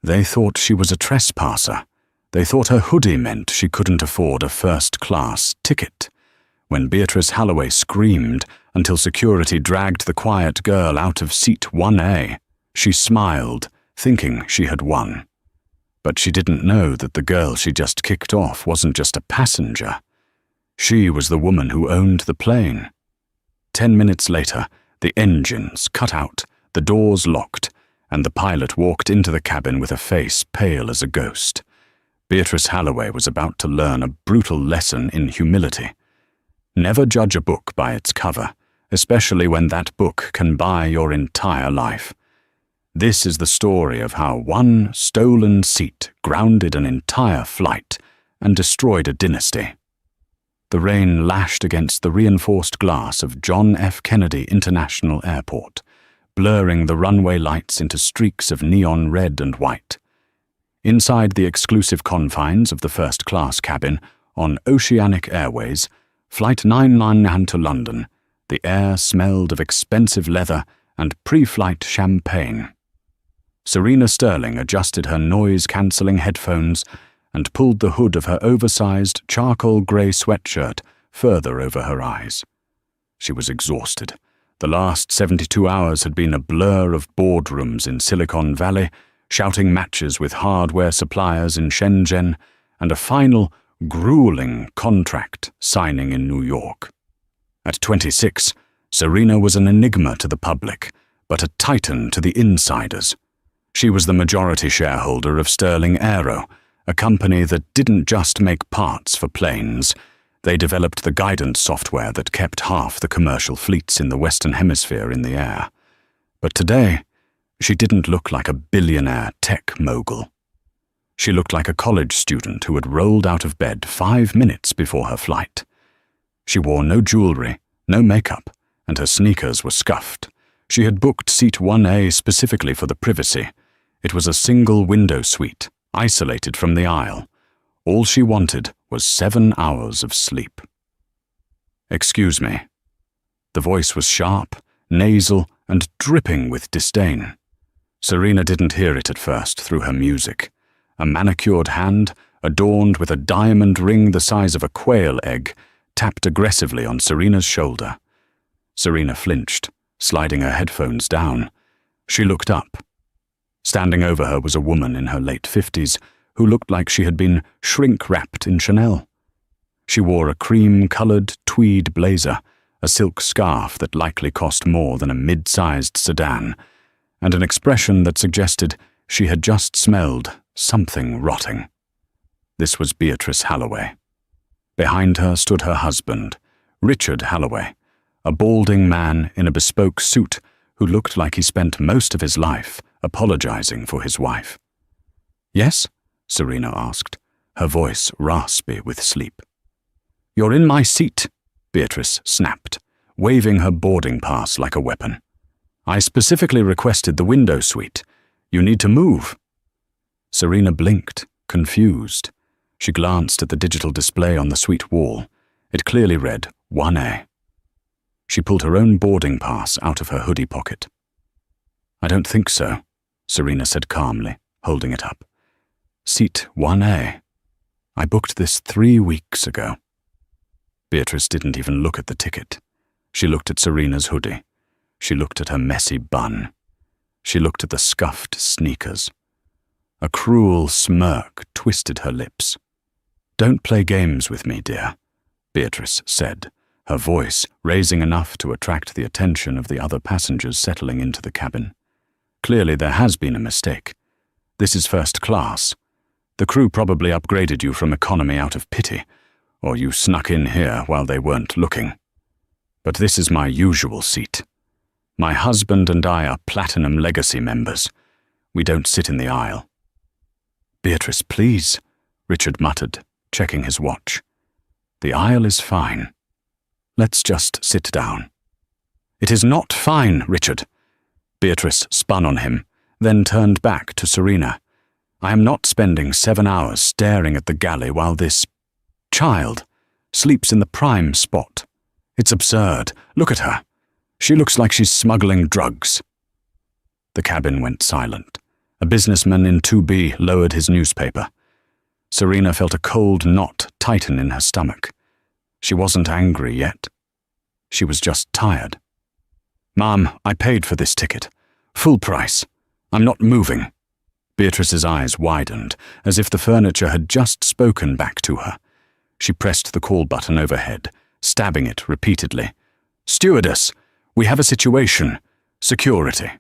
They thought she was a trespasser. They thought her hoodie meant she couldn't afford a first-class ticket. When Beatrice Halloway screamed until security dragged the quiet girl out of seat 1A, she smiled, thinking she had won. But she didn't know that the girl she just kicked off wasn't just a passenger. She was the woman who owned the plane. 10 minutes later, the engines cut out, the doors locked, and the pilot walked into the cabin with a face pale as a ghost. Beatrice Halloway was about to learn a brutal lesson in humility. Never judge a book by its cover, especially when that book can buy your entire life. This is the story of how one stolen seat grounded an entire flight and destroyed a dynasty. The rain lashed against the reinforced glass of John F. Kennedy International Airport, blurring the runway lights into streaks of neon red and white. Inside the exclusive confines of the first-class cabin on Oceanic Airways, Flight 999 to London, the air smelled of expensive leather and pre-flight champagne. Serena Sterling adjusted her noise-cancelling headphones and pulled the hood of her oversized charcoal grey sweatshirt further over her eyes. She was exhausted. The last 72 hours had been a blur of boardrooms in Silicon Valley, shouting matches with hardware suppliers in Shenzhen, and a final, grueling contract signing in New York. At 26, Serena was an enigma to the public, but a titan to the insiders. She was the majority shareholder of Sterling Aero, a company that didn't just make parts for planes. They developed the guidance software that kept half the commercial fleets in the Western Hemisphere in the air. But today, she didn't look like a billionaire tech mogul. She looked like a college student who had rolled out of bed 5 minutes before her flight. She wore no jewelry, no makeup, and her sneakers were scuffed. She had booked seat 1A specifically for the privacy. It was a single window suite, isolated from the aisle. All she wanted was 7 hours of sleep. "Excuse me." The voice was sharp, nasal, and dripping with disdain. Serena didn't hear it at first through her music. A manicured hand, adorned with a diamond ring the size of a quail egg, tapped aggressively on Serena's shoulder. Serena flinched, sliding her headphones down. She looked up. Standing over her was a woman in her late 50s who looked like she had been shrink-wrapped in Chanel. She wore a cream-colored tweed blazer, a silk scarf that likely cost more than a mid-sized sedan, and an expression that suggested she had just smelled something rotting. This was Beatrice Halloway. Behind her stood her husband, Richard Halloway, a balding man in a bespoke suit who looked like he spent most of his life apologizing for his wife. "Yes?" Serena asked, her voice raspy with sleep. "You're in my seat," Beatrice snapped, waving her boarding pass like a weapon. "I specifically requested the window suite. You need to move." Serena blinked, confused. She glanced at the digital display on the suite wall. It clearly read 1A. She pulled her own boarding pass out of her hoodie pocket. "I don't think so," Serena said calmly, holding it up. "Seat 1A. I booked this 3 weeks ago." Beatrice didn't even look at the ticket. She looked at Serena's hoodie. She looked at her messy bun. She looked at the scuffed sneakers. A cruel smirk twisted her lips. "Don't play games with me, dear," Beatrice said, her voice raising enough to attract the attention of the other passengers settling into the cabin. "Clearly there has been a mistake. This is first class. The crew probably upgraded you from economy out of pity, or you snuck in here while they weren't looking. But this is my usual seat. My husband and I are Platinum Legacy members. We don't sit in the aisle." "Beatrice, please," Richard muttered, checking his watch. "The aisle is fine. Let's just sit down." "It is not fine, Richard." Beatrice spun on him, then turned back to Serena. "I am not spending 7 hours staring at the galley while this child sleeps in the prime spot. It's absurd. Look at her. She looks like she's smuggling drugs." The cabin went silent. A businessman in 2B lowered his newspaper. Serena felt a cold knot tighten in her stomach. She wasn't angry yet. She was just tired. "Ma'am, I paid for this ticket. Full price. I'm not moving." Beatrice's eyes widened, as if the furniture had just spoken back to her. She pressed the call button overhead, stabbing it repeatedly. "Stewardess, we have a situation. Security."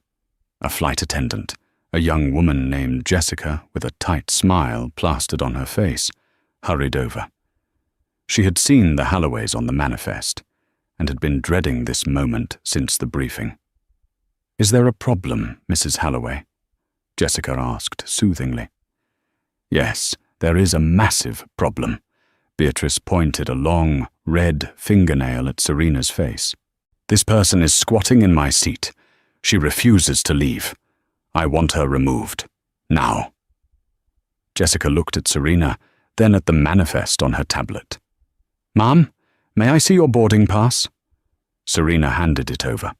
A flight attendant, a young woman named Jessica with a tight smile plastered on her face, hurried over. She had seen the Halloways on the manifest and had been dreading this moment since the briefing. "Is there a problem, Mrs. Halloway?" Jessica asked soothingly. "Yes, there is a massive problem." Beatrice pointed a long, red fingernail at Serena's face. "This person is squatting in my seat. She refuses to leave. I want her removed. Now." Jessica looked at Serena, then at the manifest on her tablet. "Ma'am, may I see your boarding pass?" Serena handed it over.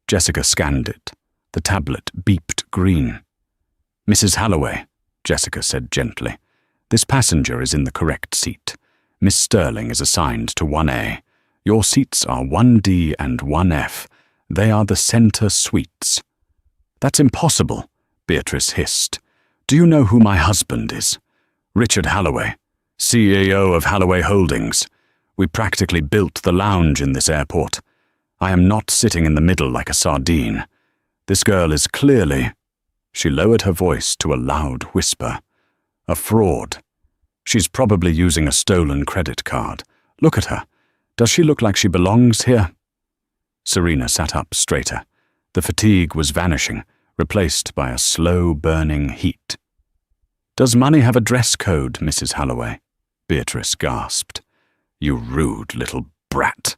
Jessica scanned it. The tablet beeped green. "Mrs. Halloway," Jessica said gently, "this passenger is in the correct seat. Miss Sterling is assigned to 1A. Your seats are 1D and 1F. They are the center suites." "That's impossible," Beatrice hissed. "Do you know who my husband is? Richard Halloway, CEO of Halloway Holdings. We practically built the lounge in this airport. I am not sitting in the middle like a sardine. This girl is clearly—" She lowered her voice to a loud whisper. "A fraud. She's probably using a stolen credit card. Look at her. Does she look like she belongs here?" Serena sat up straighter. The fatigue was vanishing, replaced by a slow-burning heat. "Does money have a dress code, Mrs. Halloway?" Beatrice gasped. "You rude little brat."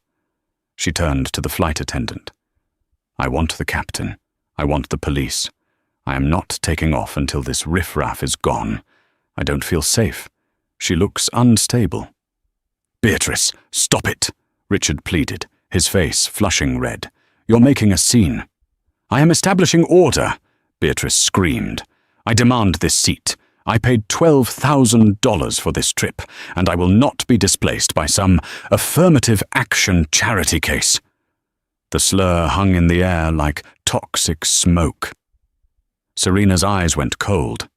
She turned to the flight attendant. "I want the captain. I want the police. I am not taking off until this riffraff is gone. I don't feel safe. She looks unstable." "Beatrice, stop it," Richard pleaded, his face flushing red. "You're making a scene." "I am establishing order," Beatrice screamed. "I demand this seat. I paid $12,000 for this trip, and I will not be displaced by some affirmative action charity case." The slur hung in the air like toxic smoke. Serena's eyes went cold.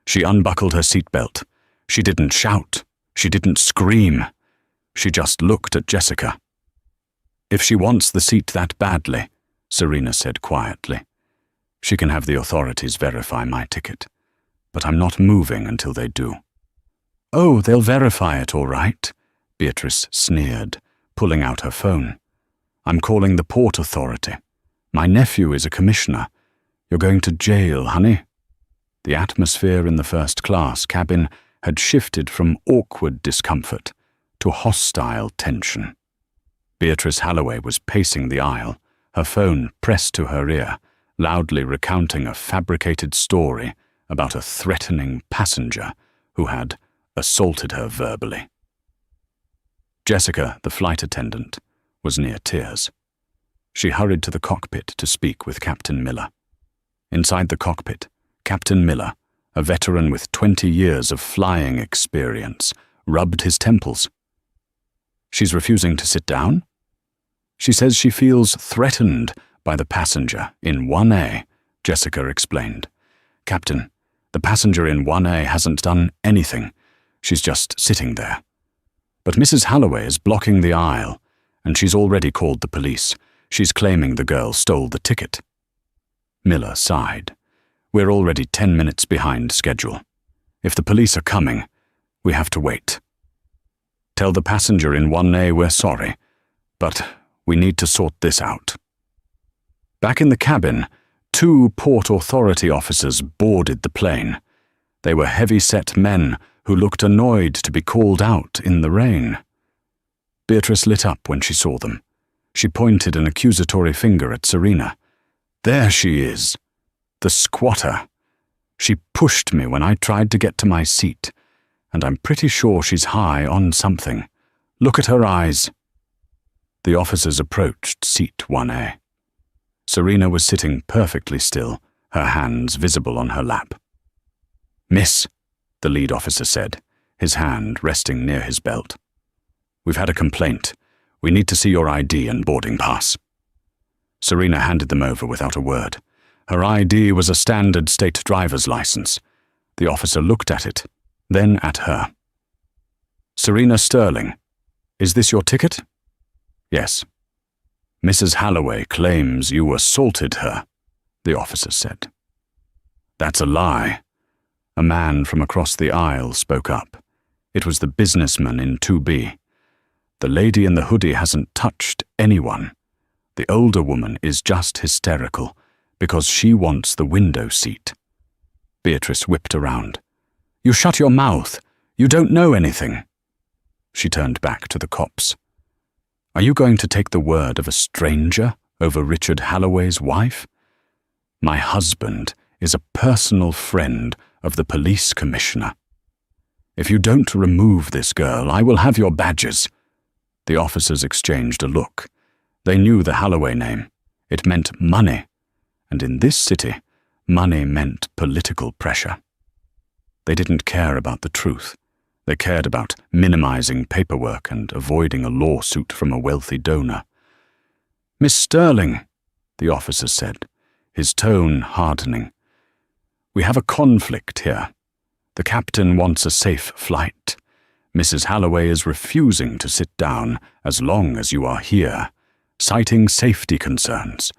She unbuckled her seatbelt. She didn't shout. She didn't scream. She just looked at Jessica. "If she wants the seat that badly," Serena said quietly, "she can have the authorities verify my ticket. But I'm not moving until they do." "Oh, they'll verify it all right," Beatrice sneered, pulling out her phone. "I'm calling the Port Authority. My nephew is a commissioner. You're going to jail, honey." The atmosphere in the first-class cabin had shifted from awkward discomfort to hostile tension. Beatrice Halloway was pacing the aisle, her phone pressed to her ear, loudly recounting a fabricated story about a threatening passenger who had assaulted her verbally. Jessica, the flight attendant, was near tears. She hurried to the cockpit to speak with Captain Miller. Inside the cockpit, Captain Miller, a veteran with 20 years of flying experience, rubbed his temples. "She's refusing to sit down?" "She says she feels threatened by the passenger in 1A, Jessica explained. "Captain, the passenger in 1A hasn't done anything. She's just sitting there. But Mrs. Halloway is blocking the aisle, and she's already called the police. She's claiming the girl stole the ticket." Miller sighed. "We're already 10 minutes behind schedule. If the police are coming, we have to wait. Tell the passenger in 1A we're sorry, but we need to sort this out." Back in the cabin, 2 Port Authority officers boarded the plane. They were heavy-set men who looked annoyed to be called out in the rain. Beatrice lit up when she saw them. She pointed an accusatory finger at Serena. "There she is. The squatter. She pushed me when I tried to get to my seat, and I'm pretty sure she's high on something. Look at her eyes." The officers approached seat 1A. Serena was sitting perfectly still, her hands visible on her lap. "Miss," the lead officer said, his hand resting near his belt. "We've had a complaint. We need to see your ID and boarding pass." Serena handed them over without a word. Her ID was a standard state driver's license. The officer looked at it, then at her. "Serena Sterling, is this your ticket?" "Yes." "Mrs. Holloway claims you assaulted her," the officer said. "That's a lie." A man from across the aisle spoke up. It was the businessman in 2B. "The lady in the hoodie hasn't touched anyone. The older woman is just hysterical because she wants the window seat." Beatrice whipped around. "You shut your mouth. You don't know anything." She turned back to the cops. "Are you going to take the word of a stranger over Richard Holloway's wife? My husband is a personal friend of the police commissioner. If you don't remove this girl, I will have your badges." The officers exchanged a look. They knew the Holloway name. It meant money, and in this city, money meant political pressure. They didn't care about the truth. They cared about minimizing paperwork and avoiding a lawsuit from a wealthy donor. "Miss Sterling," the officer said, his tone hardening, "we have a conflict here. The captain wants a safe flight. Mrs. Holloway is refusing to sit down as long as you are here, citing safety concerns.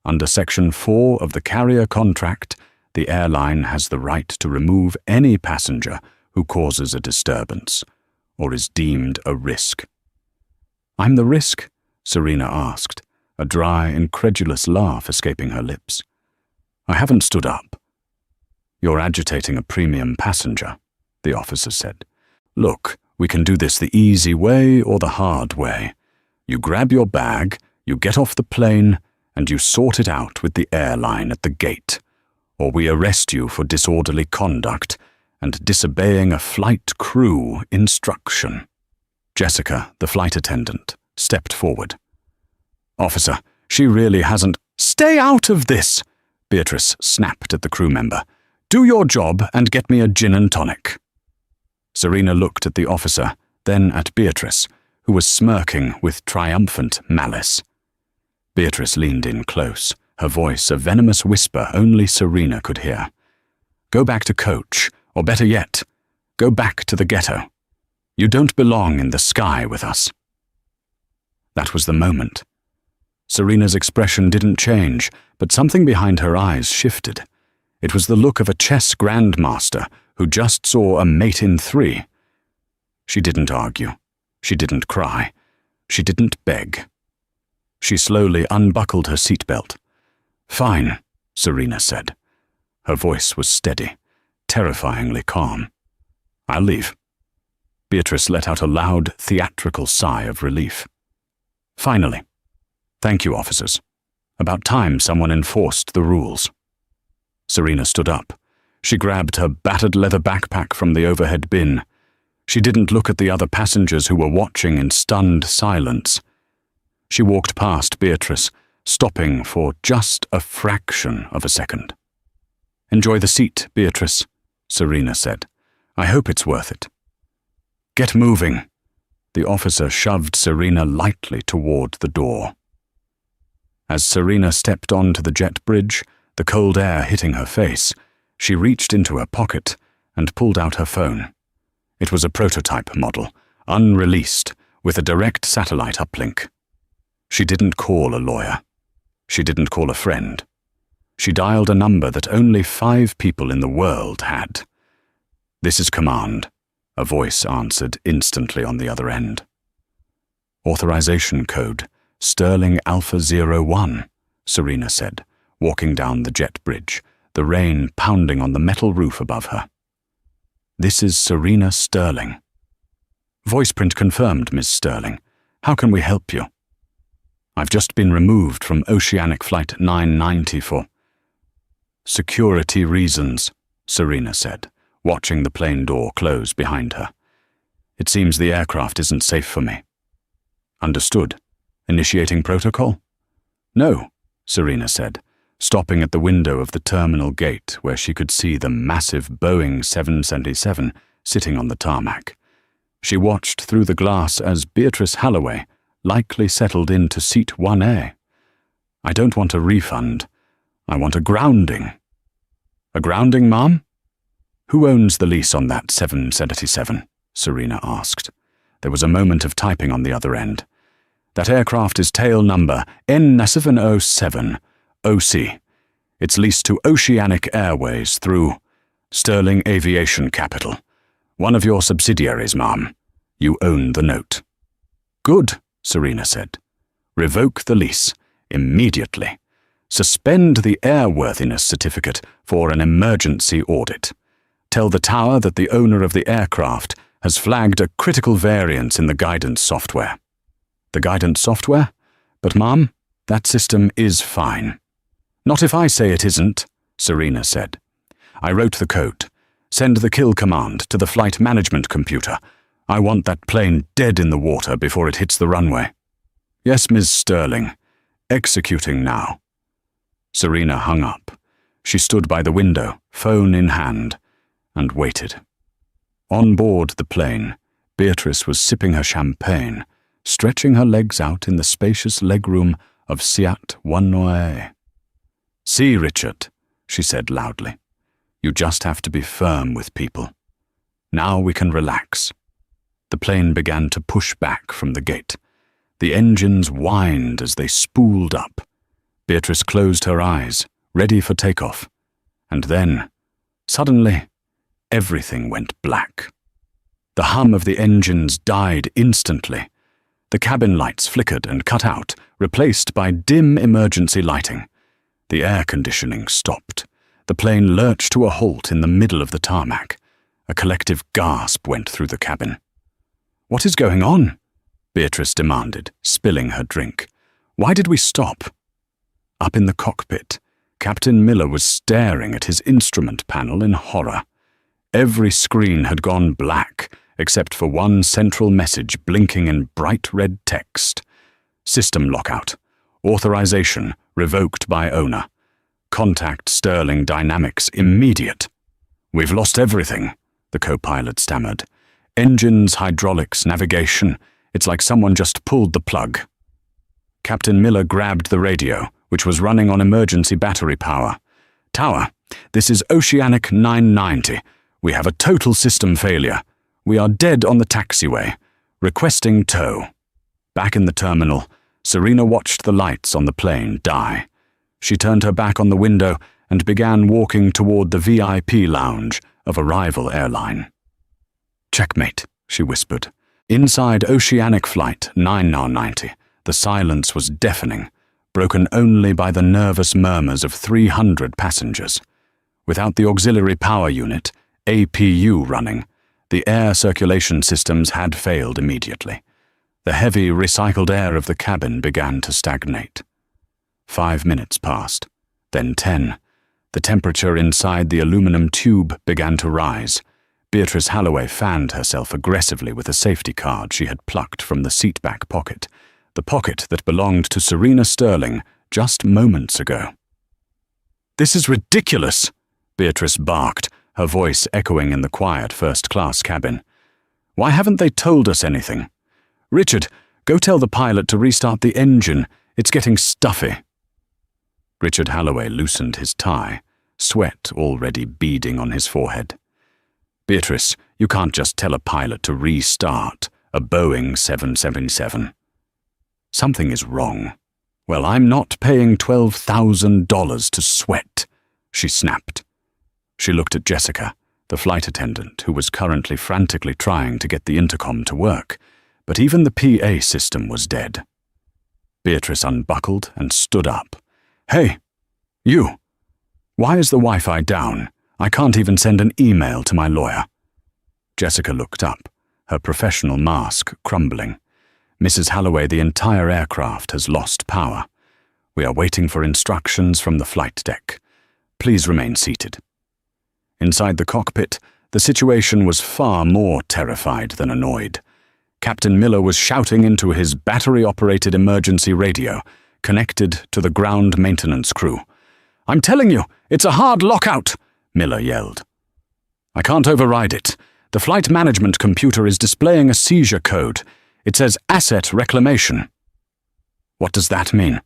Under Section 4 of the carrier contract, the airline has the right to remove any passenger who causes a disturbance or is deemed a risk." "I'm the risk?" Serena asked, a dry, incredulous laugh escaping her lips. "I haven't stood up." "You're agitating a premium passenger," the officer said. "Look, we can do this the easy way or the hard way. You grab your bag, you get off the plane, and you sort it out with the airline at the gate, or we arrest you for disorderly conduct and disobeying a flight crew instruction." Jessica, the flight attendant, stepped forward. "Officer, she really hasn't—" "Stay out of this!" Beatrice snapped at the crew member. "Do your job and get me a gin and tonic." Serena looked at the officer, then at Beatrice, who was smirking with triumphant malice. Beatrice leaned in close, her voice a venomous whisper only Serena could hear. "Go back to coach, or better yet, go back to the ghetto. You don't belong in the sky with us." That was the moment. Serena's expression didn't change, but something behind her eyes shifted. It was the look of a chess grandmaster who just saw a mate in 3. She didn't argue. She didn't cry. She didn't beg. She slowly unbuckled her seatbelt. "Fine," Serena said. Her voice was steady, terrifyingly calm. "I'll leave." Beatrice let out a loud, theatrical sigh of relief. "Finally. Thank you, officers. About time someone enforced the rules." Serena stood up. She grabbed her battered leather backpack from the overhead bin. She didn't look at the other passengers who were watching in stunned silence. She walked past Beatrice, stopping for just a fraction of a second. "Enjoy the seat, Beatrice," Serena said. "I hope it's worth it." "Get moving." The officer shoved Serena lightly toward the door. As Serena stepped onto the jet bridge, the cold air hitting her face, she reached into her pocket and pulled out her phone. It was a prototype model, unreleased, with a direct satellite uplink. She didn't call a lawyer. She didn't call a friend. She dialed a number that only 5 people in the world had. "This is Command," a voice answered instantly on the other end. "Authorization code, Sterling Alpha 01, Serena said, walking down the jet bridge, the rain pounding on the metal roof above her. "This is Serena Sterling." "Voiceprint confirmed, Miss Sterling. How can we help you?" "I've just been removed from Oceanic Flight 990 for security reasons," Serena said, watching the plane door close behind her. "It seems the aircraft isn't safe for me." "Understood. Initiating protocol?" "No," Serena said, stopping at the window of the terminal gate where she could see the massive Boeing 777 sitting on the tarmac. She watched through the glass as Beatrice Halloway likely settled into seat 1A. I don't want a refund. I want a grounding. A grounding, Mom? Who owns the lease on that 777? Serena asked. There was a moment of typing on the other end. That aircraft is tail number N707, OC. It's leased to Oceanic Airways through Sterling Aviation Capital. One of your subsidiaries, Ma'am. You own the note. Good, Serena said. Revoke the lease, immediately. Suspend the airworthiness certificate for an emergency audit. Tell the tower that the owner of the aircraft has flagged a critical variance in the guidance software. The guidance software? But, Mom, that system is fine. Not if I say it isn't, Serena said. I wrote the code. Send the kill command to the flight management computer. I want that plane dead in the water before it hits the runway. Yes, Ms. Sterling. Executing now. Serena hung up. She stood by the window, phone in hand, and waited. On board the plane, Beatrice was sipping her champagne, stretching her legs out in the spacious legroom of Seat 1A. See, Richard, she said loudly. You just have to be firm with people. Now we can relax. The plane began to push back from the gate. The engines whined as they spooled up. Beatrice closed her eyes, ready for takeoff. And then, suddenly, everything went black. The hum of the engines died instantly. The cabin lights flickered and cut out, replaced by dim emergency lighting. The air conditioning stopped. The plane lurched to a halt in the middle of the tarmac. A collective gasp went through the cabin. What is going on? Beatrice demanded, spilling her drink. Why did we stop? Up in the cockpit, Captain Miller was staring at his instrument panel in horror. Every screen had gone black, except for one central message blinking in bright red text. System lockout. Authorization revoked by owner. Contact Sterling Dynamics immediate. We've lost everything, the co-pilot stammered. Engines, hydraulics, navigation. It's like someone just pulled the plug. Captain Miller grabbed the radio, which was running on emergency battery power. Tower, this is Oceanic 990. We have a total system failure. We are dead on the taxiway. Requesting tow. Back in the terminal, Serena watched the lights on the plane die. She turned her back on the window and began walking toward the VIP lounge of a rival airline. Checkmate, she whispered. Inside Oceanic Flight 990, the silence was deafening, broken only by the nervous murmurs of 300 passengers. Without the auxiliary power unit, APU running, the air circulation systems had failed immediately. The heavy, recycled air of the cabin began to stagnate. 5 minutes passed, then 10. The temperature inside the aluminum tube began to rise. Beatrice Halloway fanned herself aggressively with a safety card she had plucked from the seatback pocket, the pocket that belonged to Serena Sterling just moments ago. This is ridiculous, Beatrice barked, her voice echoing in the quiet first-class cabin. Why haven't they told us anything? Richard, go tell the pilot to restart the engine. It's getting stuffy. Richard Halloway loosened his tie, sweat already beading on his forehead. Beatrice, you can't just tell a pilot to restart a Boeing 777. Something is wrong. Well, I'm not paying $12,000 to sweat, she snapped. She looked at Jessica, the flight attendant who was currently frantically trying to get the intercom to work, but even the PA system was dead. Beatrice unbuckled and stood up. Hey, you! Why is the Wi-Fi down? I can't even send an email to my lawyer. Jessica looked up, her professional mask crumbling. Mrs. Halloway, the entire aircraft has lost power. We are waiting for instructions from the flight deck. Please remain seated. Inside the cockpit, the situation was far more terrified than annoyed. Captain Miller was shouting into his battery-operated emergency radio, connected to the ground maintenance crew. I'm telling you, it's a hard lockout, Miller yelled. I can't override it. The flight management computer is displaying a seizure code. It says asset reclamation. What does that mean?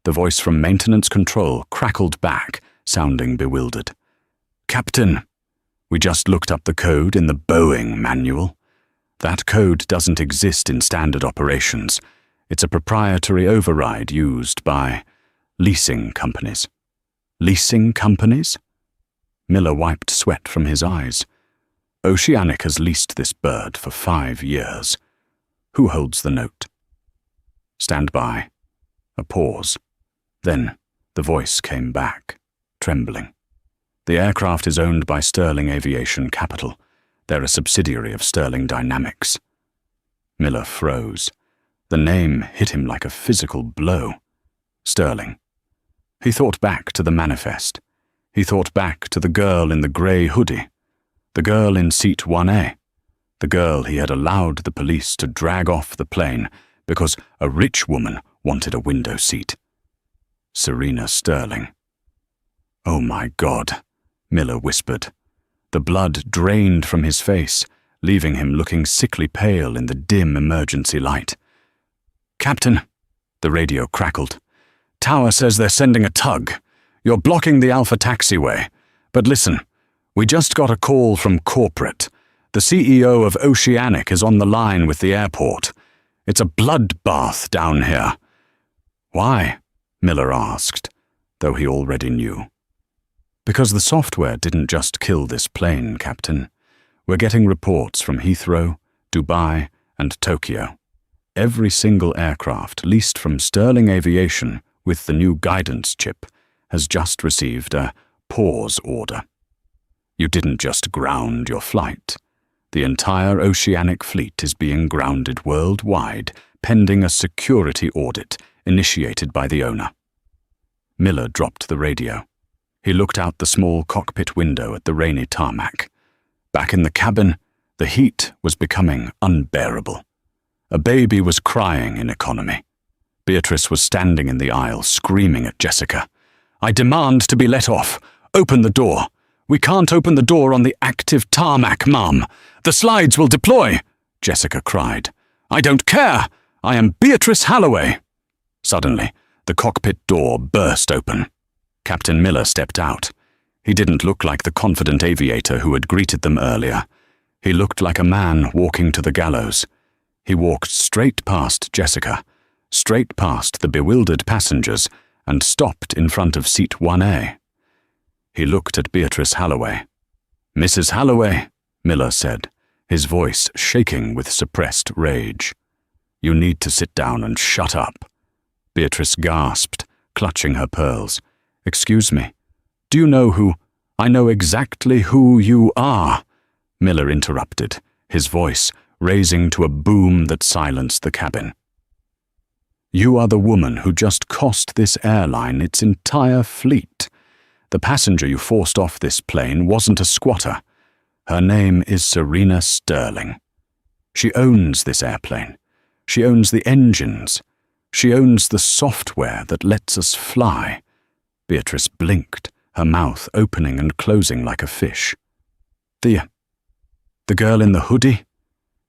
The voice from maintenance control crackled back, sounding bewildered. Captain, we just looked up the code in the Boeing manual. That code doesn't exist in standard operations. It's a proprietary override used by leasing companies. Leasing companies? Miller wiped sweat from his eyes. Oceanic has leased this bird for 5 years. Who holds the note? Stand by. A pause. Then the voice came back, trembling. The aircraft is owned by Sterling Aviation Capital. They're a subsidiary of Sterling Dynamics. Miller froze. The name hit him like a physical blow. Sterling. He thought back to the manifest. He thought back to the girl in the grey hoodie. The girl in seat 1A. The girl he had allowed the police to drag off the plane because a rich woman wanted a window seat. Serena Sterling. Oh my God, Miller whispered. The blood drained from his face, leaving him looking sickly pale in the dim emergency light. Captain, the radio crackled. Tower says they're sending a tug. You're blocking the Alpha taxiway. But listen, we just got a call from corporate. The CEO of Oceanic is on the line with the airport. It's a bloodbath down here. Why? Miller asked, though he already knew. Because the software didn't just kill this plane, Captain. We're getting reports from Heathrow, Dubai, and Tokyo. Every single aircraft leased from Sterling Aviation with the new guidance chip has just received a pause order. You didn't just ground your flight. The entire Oceanic fleet is being grounded worldwide, pending a security audit initiated by the owner. Miller dropped the radio. He looked out the small cockpit window at the rainy tarmac. Back in the cabin, the heat was becoming unbearable. A baby was crying in economy. Beatrice was standing in the aisle, screaming at Jessica. I demand to be let off. Open the door. We can't open the door on the active tarmac, Mum. The slides will deploy, Jessica cried. I don't care. I am Beatrice Halloway. Suddenly, the cockpit door burst open. Captain Miller stepped out. He didn't look like the confident aviator who had greeted them earlier. He looked like a man walking to the gallows. He walked straight past Jessica, straight past the bewildered passengers, and stopped in front of seat 1A. He looked at Beatrice Halloway. Mrs. Halloway, Miller said, his voice shaking with suppressed rage. You need to sit down and shut up. Beatrice gasped, clutching her pearls. Excuse me, do you know who? I know exactly who you are, Miller interrupted, his voice raising to a boom that silenced the cabin. You are the woman who just cost this airline its entire fleet. The passenger you forced off this plane wasn't a squatter. Her name is Serena Sterling. She owns this airplane. She owns the engines. She owns the software that lets us fly. Beatrice blinked, her mouth opening and closing like a fish. The girl in the hoodie?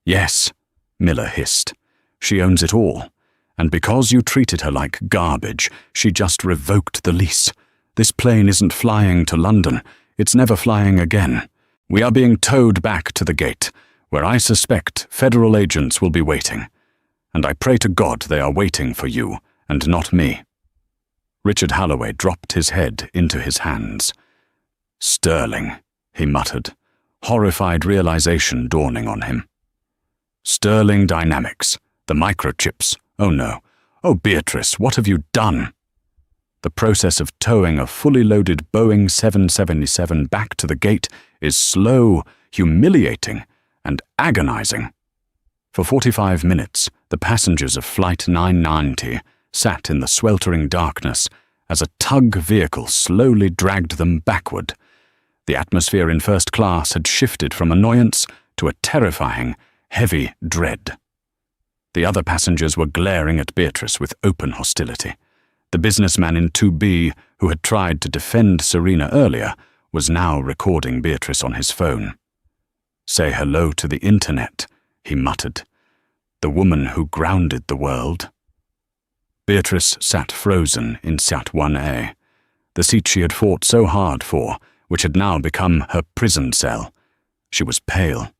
Yes, Miller hissed. She owns it all. And because you treated her like garbage, she just revoked the lease. This plane isn't flying to London. It's never flying again. We are being towed back to the gate, where I suspect federal agents will be waiting. And I pray to God they are waiting for you, and not me. Richard Halloway dropped his head into his hands. Sterling, he muttered, horrified realization dawning on him. Sterling Dynamics, the microchips. Oh no. Oh, Beatrice, what have you done? The process of towing a fully loaded Boeing 777 back to the gate is slow, humiliating, and agonizing. For 45 minutes, the passengers of Flight 990 sat in the sweltering darkness as a tug vehicle slowly dragged them backward. The atmosphere in first class had shifted from annoyance to a terrifying, heavy dread. The other passengers were glaring at Beatrice with open hostility. The businessman in 2B, who had tried to defend Serena earlier, was now recording Beatrice on his phone. "Say hello to the internet," he muttered. "The woman who grounded the world." Beatrice sat frozen in Sat 1A, the seat she had fought so hard for, which had now become her prison cell. She was pale.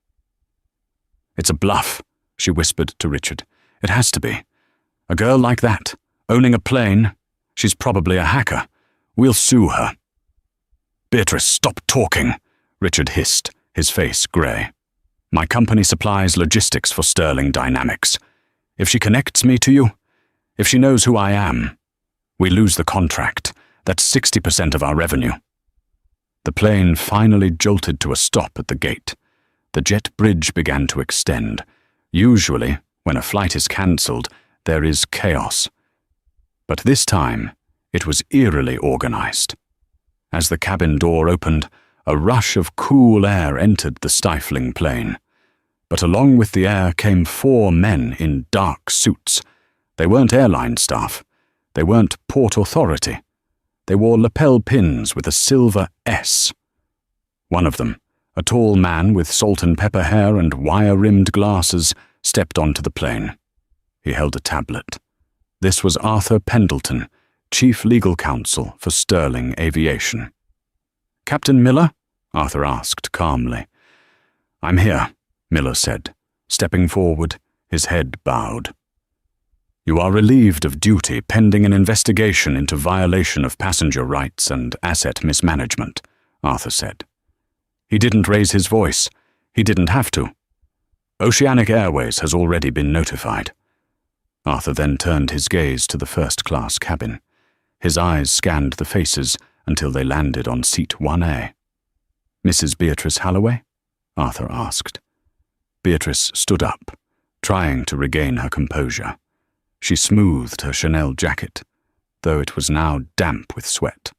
"It's a bluff," she whispered to Richard. "It has to be. A girl like that, owning a plane, she's probably a hacker. We'll sue her." "Beatrice, stop talking," Richard hissed, his face grey. "My company supplies logistics for Sterling Dynamics. If she connects me to you, if she knows who I am, we lose the contract. That's 60% of our revenue." The plane finally jolted to a stop at the gate. The jet bridge began to extend. Usually, when a flight is cancelled, there is chaos. But this time, it was eerily organized. As the cabin door opened, a rush of cool air entered the stifling plane. But along with the air came 4 men in dark suits. They weren't airline staff. They weren't Port Authority. They wore lapel pins with a silver S. One of them, a tall man with salt and pepper hair and wire-rimmed glasses, stepped onto the plane. He held a tablet. This was Arthur Pendleton, Chief Legal Counsel for Sterling Aviation. "Captain Miller?" Arthur asked calmly. "I'm here," Miller said, stepping forward, his head bowed. "You are relieved of duty pending an investigation into violation of passenger rights and asset mismanagement," Arthur said. He didn't raise his voice. He didn't have to. Oceanic Airways has already been notified. Arthur then turned his gaze to the first-class cabin. His eyes scanned the faces until they landed on seat 1A. "Mrs. Beatrice Halloway?" Arthur asked. Beatrice stood up, trying to regain her composure. She smoothed her Chanel jacket, though it was now damp with sweat.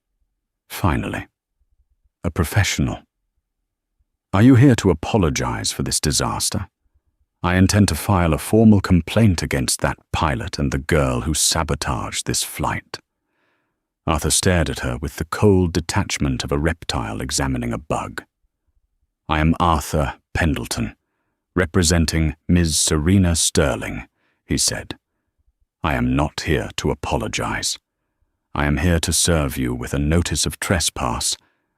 Finally. "A professional. Are you here to apologize for this disaster? I intend to file a formal complaint against that pilot and the girl who sabotaged this flight." Arthur stared at her with the cold detachment of a reptile examining a bug. "I am Arthur Pendleton, representing Ms. Serena Sterling," he said. "I am not here to apologize. I am here to serve you with a notice of trespass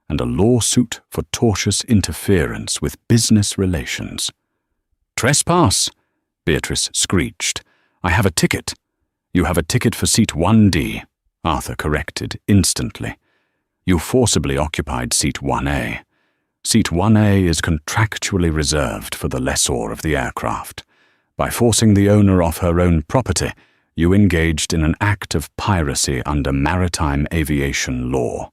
and a lawsuit for tortious interference with business relations." "Trespass?" Beatrice screeched. "I have a ticket." "You have a ticket for seat 1D, Arthur corrected instantly. "You forcibly occupied seat 1A. Seat 1A is contractually reserved for the lessor of the aircraft. By forcing the owner off her own property, you engaged in an act of piracy under maritime aviation law."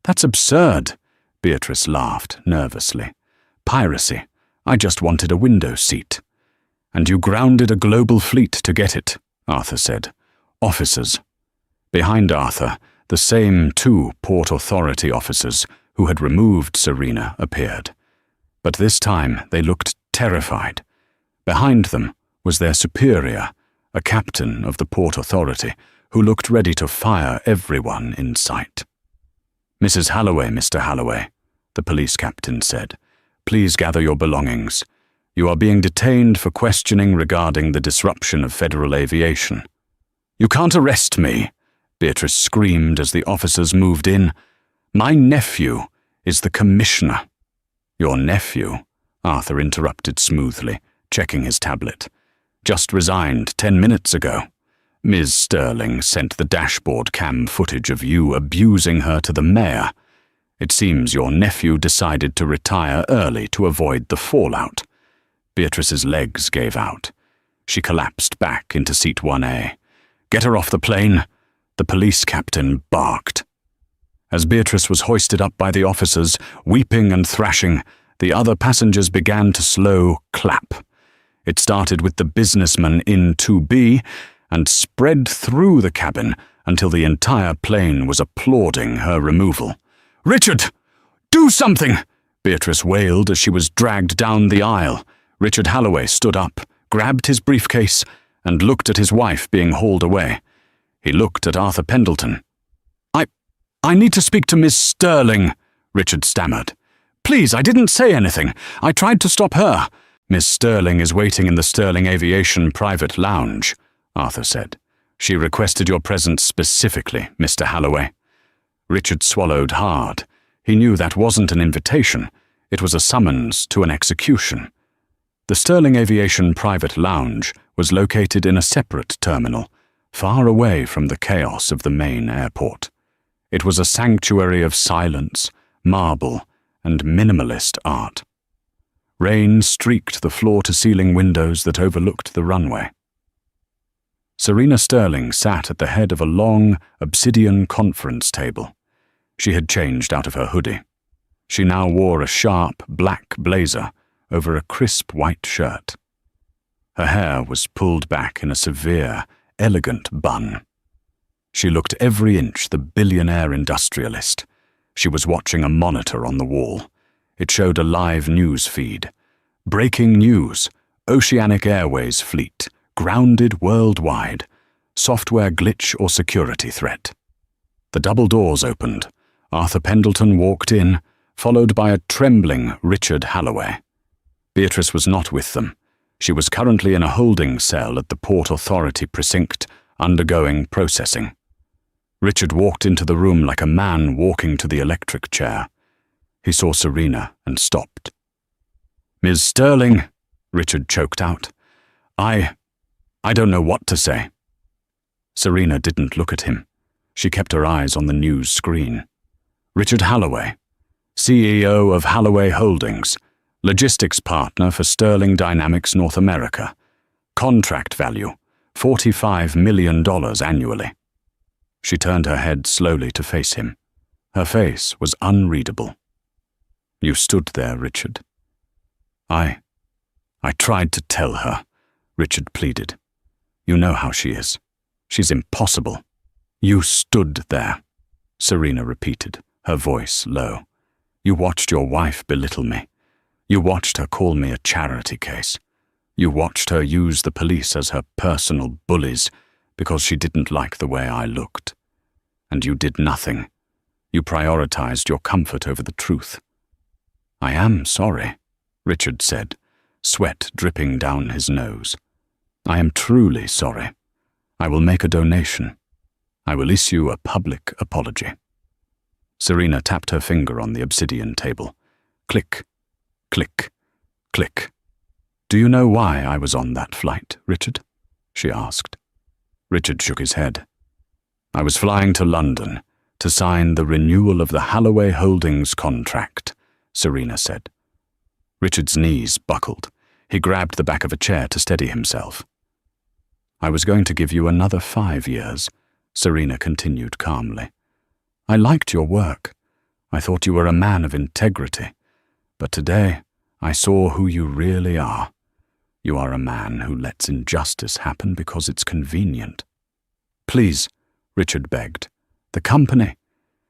"That's absurd," Beatrice laughed nervously. "Piracy. I just wanted a window seat." "And you grounded a global fleet to get it," Arthur said. "Officers." Behind Arthur, the same 2 Port Authority officers who had removed Serena appeared. But this time they looked terrified. Behind them was their superior, a captain of the Port Authority, who looked ready to fire everyone in sight. "Mrs. Halloway, Mr. Halloway," the police captain said, "please gather your belongings. You are being detained for questioning regarding the disruption of federal aviation." "You can't arrest me," Beatrice screamed as the officers moved in. "My nephew is the commissioner." "Your nephew?" Arthur interrupted smoothly, checking his tablet. "Just resigned 10 minutes ago. Ms. Sterling sent the dashboard cam footage of you abusing her to the mayor. It seems your nephew decided to retire early to avoid the fallout." Beatrice's legs gave out. She collapsed back into seat 1A. "Get her off the plane," the police captain barked. As Beatrice was hoisted up by the officers, weeping and thrashing, the other passengers began to slow clap. It started with the businessman in 2B and spread through the cabin until the entire plane was applauding her removal. "Richard, do something!" Beatrice wailed as she was dragged down the aisle. Richard Halloway stood up, grabbed his briefcase, and looked at his wife being hauled away. He looked at Arthur Pendleton. I need to speak to Miss Sterling, Richard stammered. Please, I didn't say anything. I tried to stop her. Miss Sterling is waiting in the Sterling Aviation private lounge, Arthur said. She requested your presence specifically, Mr. Halloway. Richard swallowed hard. He knew that wasn't an invitation. It was a summons to an execution. The Sterling Aviation private lounge was located in a separate terminal, far away from the chaos of the main airport. It was a sanctuary of silence, marble, and minimalist art. Rain streaked the floor-to-ceiling windows that overlooked the runway. Serena Sterling sat at the head of a long, obsidian conference table. She had changed out of her hoodie. She now wore a sharp, black blazer over a crisp white shirt. Her hair was pulled back in a severe, elegant bun. She looked every inch the billionaire industrialist. She was watching a monitor on the wall. It showed a live news feed. Breaking news. Oceanic Airways fleet. Grounded worldwide. Software glitch or security threat. The double doors opened. Arthur Pendleton walked in, followed by a trembling Richard Halloway. Beatrice was not with them. She was currently in a holding cell at the Port Authority precinct, undergoing processing. Richard walked into the room like a man walking to the electric chair. He saw Serena and stopped. "Ms. Sterling," Richard choked out. I don't know what to say." Serena didn't look at him. She kept her eyes on the news screen. Richard Halloway, CEO of Halloway Holdings, logistics partner for Sterling Dynamics North America. Contract value, $45 million annually. She turned her head slowly to face him. Her face was unreadable. "You stood there, Richard." I tried to tell her," Richard pleaded. "You know how she is. She's impossible." "You stood there," Serena repeated, her voice low. "You watched your wife belittle me. You watched her call me a charity case. You watched her use the police as her personal bullies because she didn't like the way I looked. And you did nothing. You prioritized your comfort over the truth." "I am sorry," Richard said, sweat dripping down his nose. "I am truly sorry. I will make a donation. I will issue a public apology." Serena tapped her finger on the obsidian table. Click, click, click. "Do you know why I was on that flight, Richard?" she asked. Richard shook his head. "I was flying to London to sign the renewal of the Halloway Holdings contract," Serena said. Richard's knees buckled. He grabbed the back of a chair to steady himself. "I was going to give you another 5 years," Serena continued calmly. "I liked your work. I thought you were a man of integrity. But today, I saw who you really are. You are a man who lets injustice happen because it's convenient." "Please," Richard begged. "The company.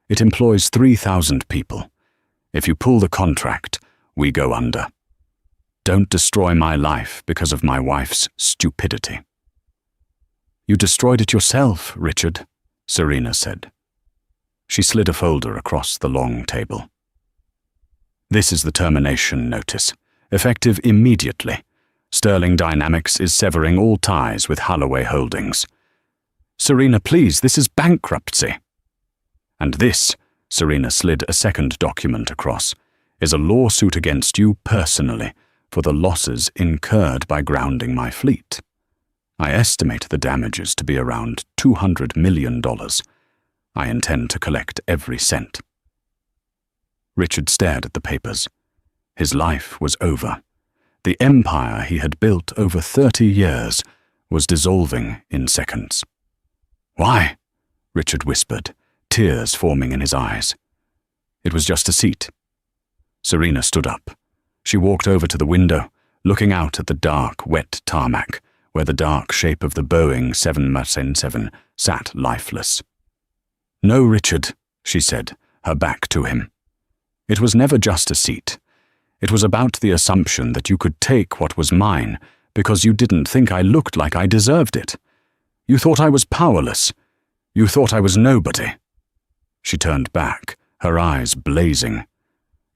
It employs 3,000 people. If you pull the contract, we go under. Don't destroy my life because of my wife's stupidity." "You destroyed it yourself, Richard," Serena said. She slid a folder across the long table. "This is the termination notice, effective immediately. Sterling Dynamics is severing all ties with Halloway Holdings." "Serena, please, this is bankruptcy." "And this," Serena slid a second document across, "is a lawsuit against you personally for the losses incurred by grounding my fleet. I estimate the damages to be around $200 million. I intend to collect every cent." Richard stared at the papers. His life was over. The empire he had built over 30 years was dissolving in seconds. "Why?" Richard whispered, tears forming in his eyes. "It was just a seat." Serena stood up. She walked over to the window, looking out at the dark, wet tarmac, where the dark shape of the Boeing 777 sat lifeless. "No, Richard," she said, her back to him. "It was never just a seat. It was about the assumption that you could take what was mine because you didn't think I looked like I deserved it. You thought I was powerless. You thought I was nobody." She turned back, her eyes blazing.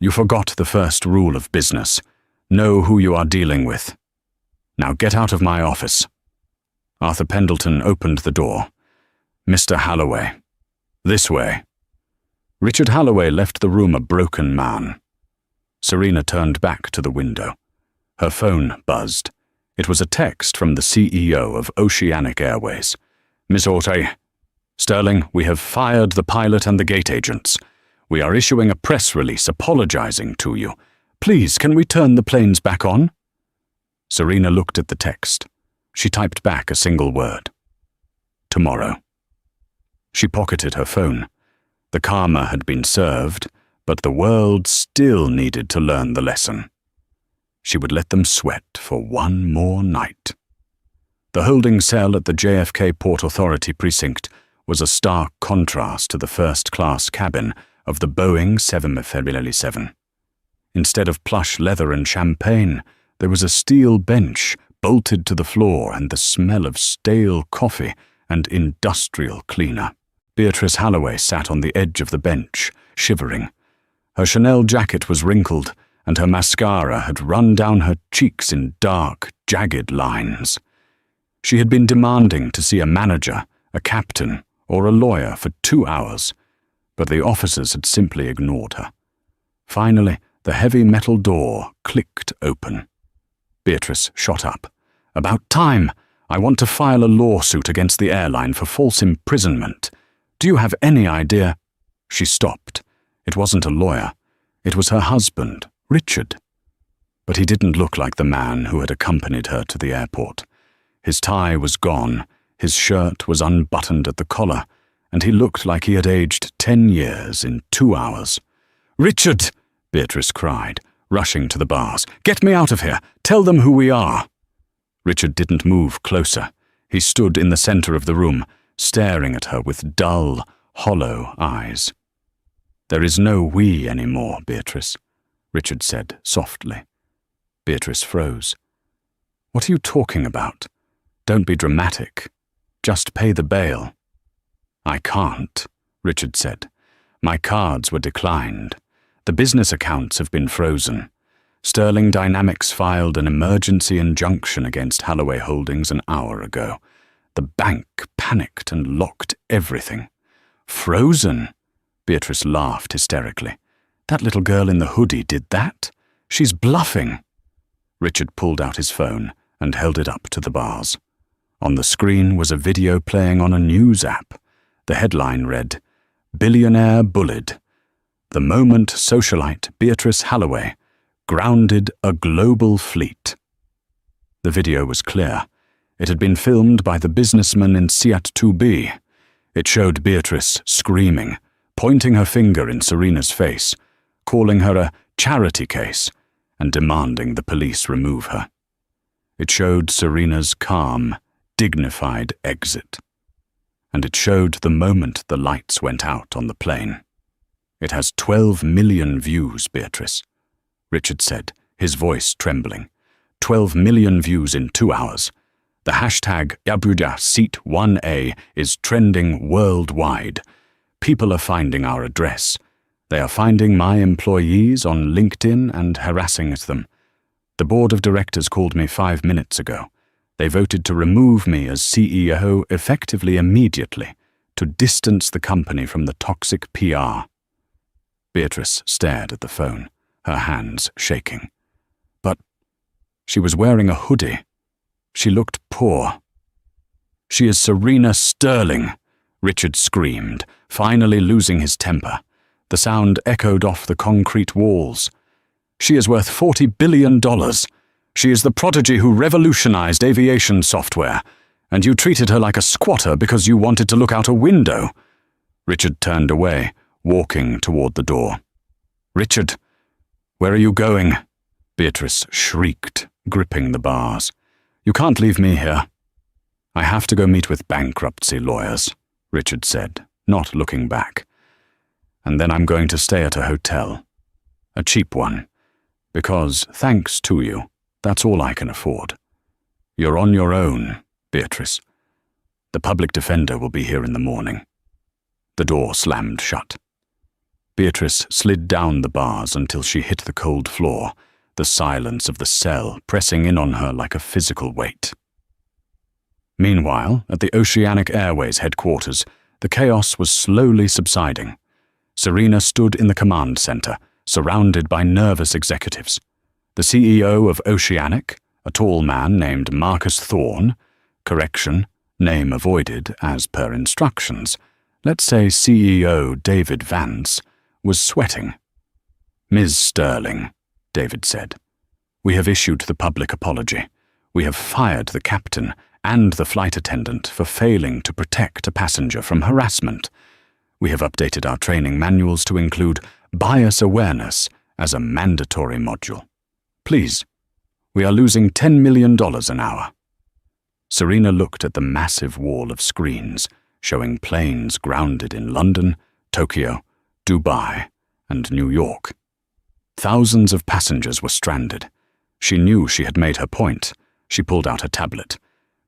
"You forgot the first rule of business. Know who you are dealing with. Now get out of my office." Arthur Pendleton opened the door. "Mr. Halloway. This way." Richard Halloway left the room a broken man. Serena turned back to the window. Her phone buzzed. It was a text from the CEO of Oceanic Airways. "Miss Orte. Sterling, we have fired the pilot and the gate agents. We are issuing a press release apologizing to you. Please, can we turn the planes back on?" Serena looked at the text. She typed back a single word. "Tomorrow." She pocketed her phone. The karma had been served, but the world still needed to learn the lesson. She would let them sweat for one more night. The holding cell at the JFK Port Authority precinct was a stark contrast to the first-class cabin of the Boeing 747. Instead of plush leather and champagne, there was a steel bench bolted to the floor and the smell of stale coffee and industrial cleaner. Beatrice Halloway sat on the edge of the bench, shivering. Her Chanel jacket was wrinkled, and her mascara had run down her cheeks in dark, jagged lines. She had been demanding to see a manager, a captain, or a lawyer for 2 hours, but the officers had simply ignored her. Finally, the heavy metal door clicked open. Beatrice shot up. "About time! I want to file a lawsuit against the airline for false imprisonment. Do you have any idea?" She stopped. It wasn't a lawyer. It was her husband, Richard. But he didn't look like the man who had accompanied her to the airport. His tie was gone, his shirt was unbuttoned at the collar, and he looked like he had aged 10 years in 2 hours. "Richard!" Beatrice cried, rushing to the bars. "Get me out of here! Tell them who we are!" Richard didn't move closer. He stood in the center of the room, staring at her with dull, hollow eyes. "There is no we anymore, Beatrice," Richard said softly. Beatrice froze. "What are you talking about? Don't be dramatic. Just pay the bail." "I can't," Richard said. "My cards were declined. The business accounts have been frozen. Sterling Dynamics filed an emergency injunction against Halloway Holdings an hour ago. The bank panicked and locked everything." "Frozen?" Beatrice laughed hysterically. "That little girl in the hoodie did that? She's bluffing." Richard pulled out his phone and held it up to the bars. On the screen was a video playing on a news app. The headline read, "Billionaire bullied. The moment socialite Beatrice Halloway grounded a global fleet." The video was clear. It had been filmed by the businessman in Seat 2B. It showed Beatrice screaming, pointing her finger in Serena's face, calling her a charity case, and demanding the police remove her. It showed Serena's calm, dignified exit. And it showed the moment the lights went out on the plane. "It has 12 million views, Beatrice," Richard said, his voice trembling. 12 million views in 2 hours. The hashtag Abuja Seat 1A is trending worldwide. People are finding our address. They are finding my employees on LinkedIn and harassing at them. The board of directors called me 5 minutes ago. They voted to remove me as CEO effectively immediately, to distance the company from the toxic PR. Beatrice stared at the phone, her hands shaking. But she was wearing a hoodie. She looked poor. "She is Serena Sterling," Richard screamed, finally losing his temper. The sound echoed off the concrete walls. "She is worth $40 billion. She is the prodigy who revolutionized aviation software, and you treated her like a squatter because you wanted to look out a window." Richard turned away, walking toward the door. "Richard, where are you going?" Beatrice shrieked, gripping the bars. "You can't leave me here." "I have to go meet with bankruptcy lawyers," Richard said, not looking back. "And then I'm going to stay at a hotel. A cheap one. Because, thanks to you, that's all I can afford. You're on your own, Beatrice. The public defender will be here in the morning." The door slammed shut. Beatrice slid down the bars until she hit the cold floor, the silence of the cell pressing in on her like a physical weight. Meanwhile, at the Oceanic Airways headquarters, the chaos was slowly subsiding. Serena stood in the command center, surrounded by nervous executives. The CEO of Oceanic, a tall man named Marcus Thorne, correction, name avoided as per instructions, let's say CEO David Vance, was sweating. "Ms. Sterling," David said, "we have issued the public apology. We have fired the captain and the flight attendant for failing to protect a passenger from harassment. We have updated our training manuals to include bias awareness as a mandatory module. Please, we are losing $10 million an hour." Serena looked at the massive wall of screens showing planes grounded in London, Tokyo, Dubai, and New York. Thousands of passengers were stranded. She knew she had made her point. She pulled out her tablet.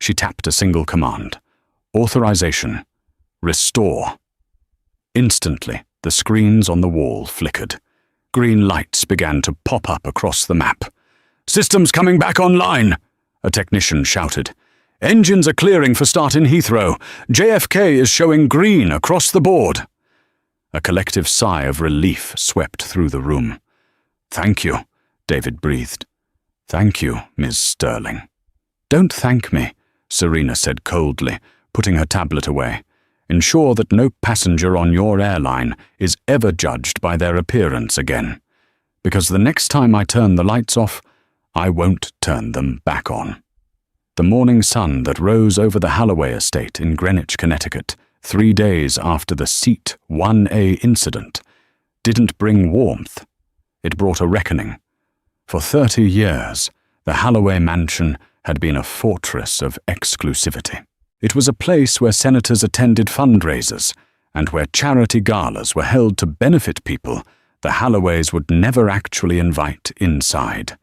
She tapped a single command. Authorization. Restore. Instantly, the screens on the wall flickered. Green lights began to pop up across the map. "Systems coming back online," a technician shouted. "Engines are clearing for start in Heathrow. JFK is showing green across the board." A collective sigh of relief swept through the room. "Thank you," David breathed. "Thank you, Ms. Sterling." "Don't thank me," Serena said coldly, putting her tablet away. "Ensure that no passenger on your airline is ever judged by their appearance again. Because the next time I turn the lights off, I won't turn them back on." The morning sun that rose over the Holloway estate in Greenwich, Connecticut, 3 days after the Seat 1A incident, didn't bring warmth. It brought a reckoning. For 30 years, the Holloway mansion had been a fortress of exclusivity. It was a place where senators attended fundraisers and where charity galas were held to benefit people the Holloways would never actually invite inside.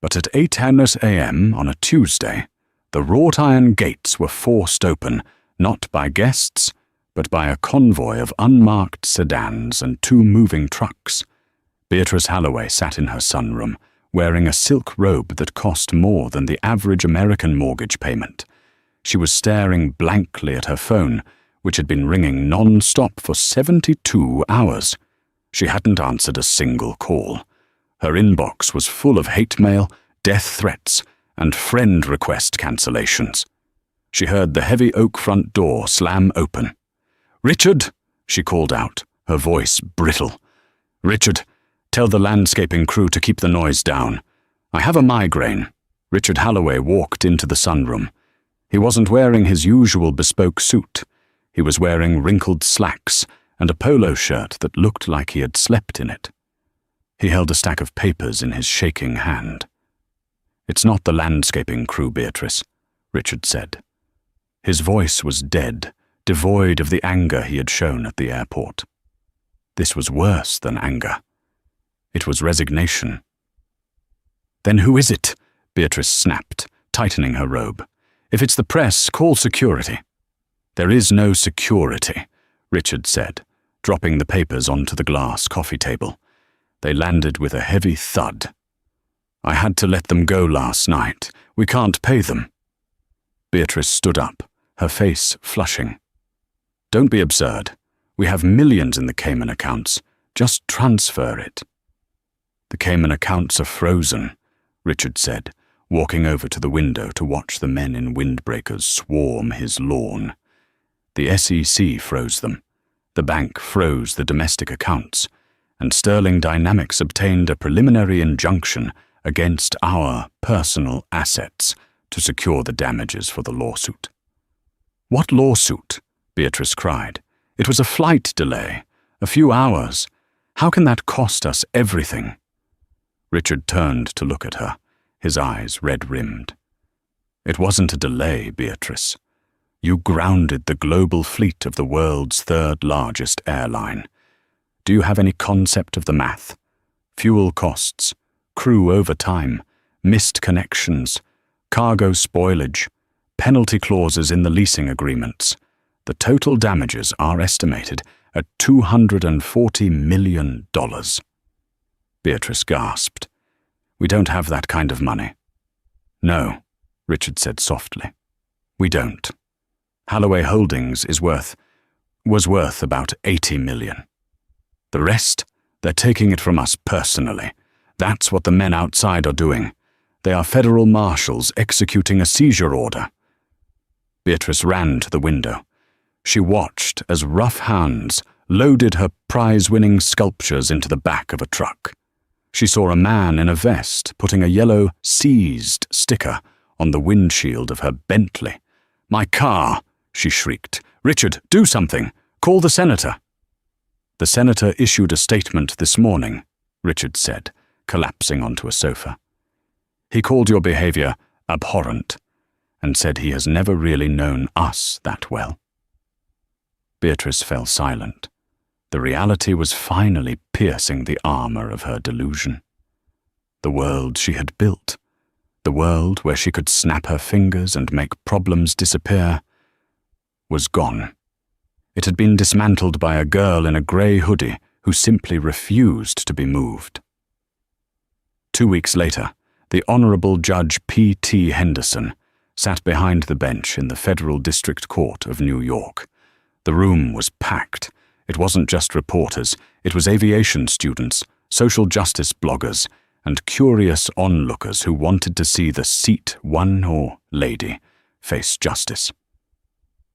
But at 8:00 a.m. on a Tuesday, the wrought iron gates were forced open, not by guests, but by a convoy of unmarked sedans and 2 moving trucks. Beatrice Holloway sat in her sunroom, wearing a silk robe that cost more than the average American mortgage payment. She was staring blankly at her phone, which had been ringing non-stop for 72 hours. She hadn't answered a single call. Her inbox was full of hate mail, death threats, and friend request cancellations. She heard the heavy oak front door slam open. "Richard," she called out, her voice brittle. "Richard, tell the landscaping crew to keep the noise down. I have a migraine." Richard Holloway walked into the sunroom. He wasn't wearing his usual bespoke suit. He was wearing wrinkled slacks and a polo shirt that looked like he had slept in it. He held a stack of papers in his shaking hand. "It's not the landscaping crew, Beatrice," Richard said. His voice was dead, devoid of the anger he had shown at the airport. This was worse than anger. It was resignation. "Then who is it?" Beatrice snapped, tightening her robe. "If it's the press, call security." "There is no security," Richard said, dropping the papers onto the glass coffee table. They landed with a heavy thud. "I had to let them go last night. We can't pay them." Beatrice stood up, her face flushing. "Don't be absurd. We have millions in the Cayman accounts. Just transfer it." "The Cayman accounts are frozen," Richard said, walking over to the window to watch the men in windbreakers swarm his lawn. "The SEC froze them. The bank froze the domestic accounts, and Sterling Dynamics obtained a preliminary injunction against our personal assets to secure the damages for the lawsuit." "What lawsuit?" Beatrice cried. "It was a flight delay, a few hours. How can that cost us everything?" Richard turned to look at her, his eyes red-rimmed. "It wasn't a delay, Beatrice. You grounded the global fleet of the world's 3rd largest airline. Do you have any concept of the math? Fuel costs, crew overtime, missed connections, cargo spoilage, penalty clauses in the leasing agreements. The total damages are estimated at $240 million. Beatrice gasped. We don't have that kind of money. No, Richard said softly. We don't. Halloway Holdings was worth about $80 million. The rest, they're taking it from us personally. That's what the men outside are doing. They are federal marshals executing a seizure order. Beatrice ran to the window. She watched as rough hands loaded her prize-winning sculptures into the back of a truck. She saw a man in a vest putting a yellow "seized" sticker on the windshield of her Bentley. My car, she shrieked. Richard, do something. Call the senator. The senator issued a statement this morning, Richard said, collapsing onto a sofa. He called your behavior abhorrent and said he has never really known us that well. Beatrice fell silent. The reality was finally piercing the armor of her delusion. The world she had built, the world where she could snap her fingers and make problems disappear, was gone. It had been dismantled by a girl in a grey hoodie who simply refused to be moved. 2 weeks later, the Honorable Judge P.T. Henderson sat behind the bench in the Federal District Court of New York. The room was packed. It wasn't just reporters, it was aviation students, social justice bloggers, and curious onlookers who wanted to see the seat one or lady face justice.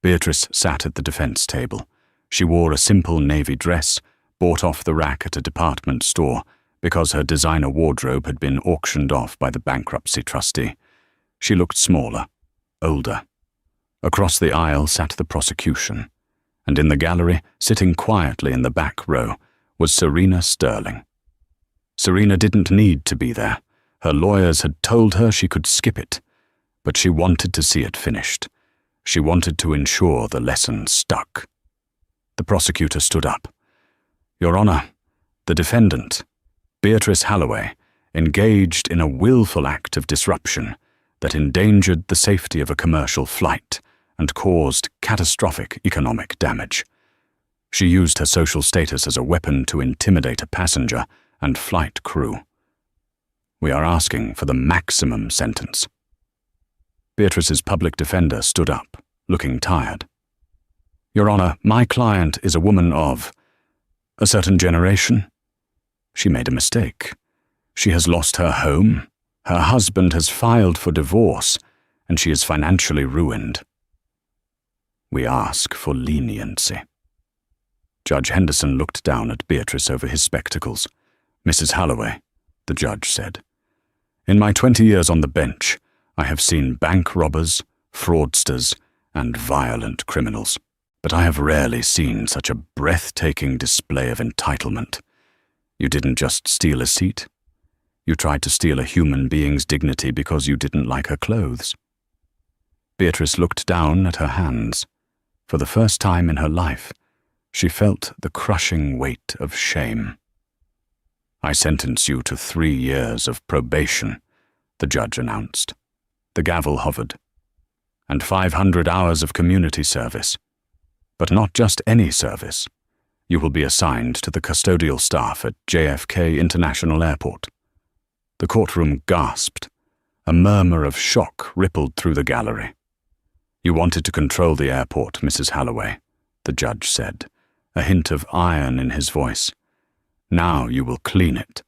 Beatrice sat at the defense table. She wore a simple navy dress, bought off the rack at a department store because her designer wardrobe had been auctioned off by the bankruptcy trustee. She looked smaller, older. Across the aisle sat the prosecution, and in the gallery, sitting quietly in the back row, was Serena Sterling. Serena didn't need to be there. Her lawyers had told her she could skip it, but she wanted to see it finished. She wanted to ensure the lesson stuck. The prosecutor stood up. Your Honor, the defendant, Beatrice Halloway, engaged in a willful act of disruption that endangered the safety of a commercial flight and caused catastrophic economic damage. She used her social status as a weapon to intimidate a passenger and flight crew. We are asking for the maximum sentence. Beatrice's public defender stood up, looking tired. Your Honor, my client is a woman of a certain generation. She made a mistake. She has lost her home. Her husband has filed for divorce, and she is financially ruined. We ask for leniency. Judge Henderson looked down at Beatrice over his spectacles. Mrs. Halloway, the judge said, in my 20 years on the bench, I have seen bank robbers, fraudsters, and violent criminals, but I have rarely seen such a breathtaking display of entitlement. You didn't just steal a seat. You tried to steal a human being's dignity because you didn't like her clothes. Beatrice looked down at her hands. For the first time in her life, she felt the crushing weight of shame. I sentence you to 3 years of probation, the judge announced. The gavel hovered. And 500 hours of community service. But not just any service. You will be assigned to the custodial staff at JFK International Airport. The courtroom gasped. A murmur of shock rippled through the gallery. You wanted to control the airport, Mrs. Halloway, the judge said, a hint of iron in his voice. Now you will clean it.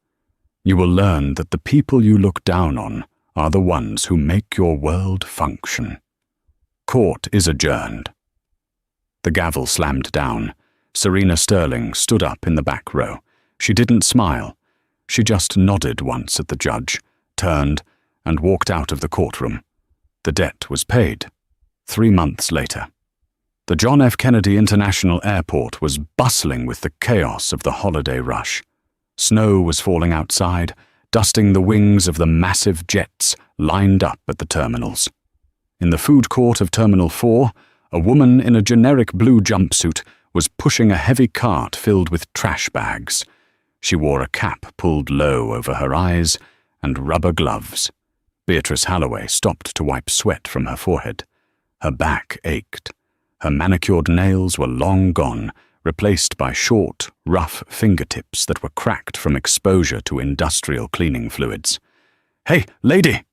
You will learn that the people you look down on are the ones who make your world function. Court is adjourned. The gavel slammed down. Serena Sterling stood up in the back row. She didn't smile. She just nodded once at the judge, turned, and walked out of the courtroom. The debt was paid. 3 months later. The John F. Kennedy International Airport was bustling with the chaos of the holiday rush. Snow was falling outside, dusting the wings of the massive jets lined up at the terminals. In the food court of Terminal 4, a woman in a generic blue jumpsuit was pushing a heavy cart filled with trash bags. She wore a cap pulled low over her eyes and rubber gloves. Beatrice Halloway stopped to wipe sweat from her forehead. Her back ached. Her manicured nails were long gone, replaced by short, rough fingertips that were cracked from exposure to industrial cleaning fluids. "Hey, lady!"